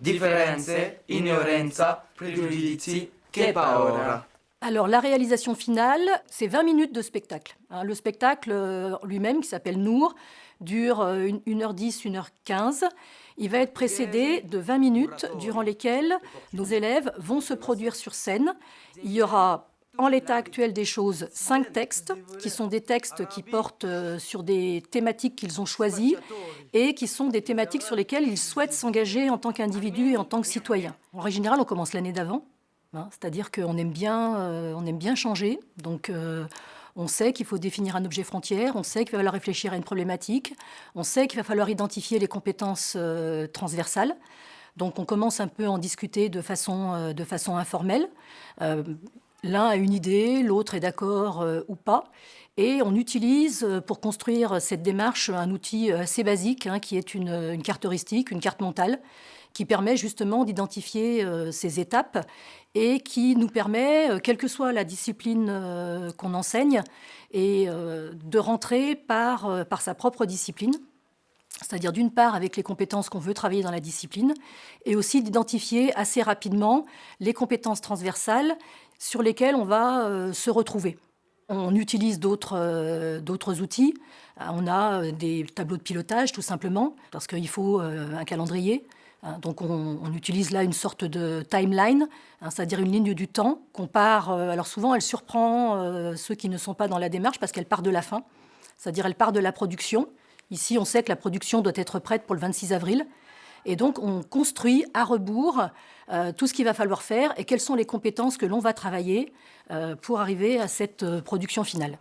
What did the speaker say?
differenze, ignoranza, pregiudizi, che paura. Alors, la réalisation finale, c'est 20 minutes de spectacle. Le spectacle lui-même, qui s'appelle Nour, dure 1h10, 1h15. Il va être précédé de 20 minutes durant lesquelles nos élèves vont se produire sur scène. Il y aura, en l'état actuel des choses, 5 textes, qui sont des textes qui portent sur des thématiques qu'ils ont choisies et qui sont des thématiques sur lesquelles ils souhaitent s'engager en tant qu'individus et en tant que citoyens. En règle générale, on commence l'année d'avant. C'est-à-dire qu'on aime bien changer, donc on sait qu'il faut définir un objet frontière, on sait qu'il va falloir réfléchir à une problématique, on sait qu'il va falloir identifier les compétences transversales. Donc on commence un peu à en discuter de façon informelle. L'un a une idée, l'autre est d'accord ou pas. Et on utilise pour construire cette démarche un outil assez basique qui est une carte heuristique, une carte mentale, qui permet justement d'identifier ces étapes et qui nous permet, quelle que soit la discipline qu'on enseigne, et de rentrer par sa propre discipline, c'est-à-dire d'une part avec les compétences qu'on veut travailler dans la discipline, et aussi d'identifier assez rapidement les compétences transversales sur lesquelles on va se retrouver. On utilise d'autres outils. On a des tableaux de pilotage, tout simplement, parce qu'il faut un calendrier. Donc on utilise là une sorte de timeline, c'est-à-dire une ligne du temps qu'on part. Alors souvent, elle surprend ceux qui ne sont pas dans la démarche parce qu'elle part de la fin, c'est-à-dire elle part de la production. Ici, on sait que la production doit être prête pour le 26 avril. Et donc, on construit à rebours tout ce qu'il va falloir faire et quelles sont les compétences que l'on va travailler pour arriver à cette production finale.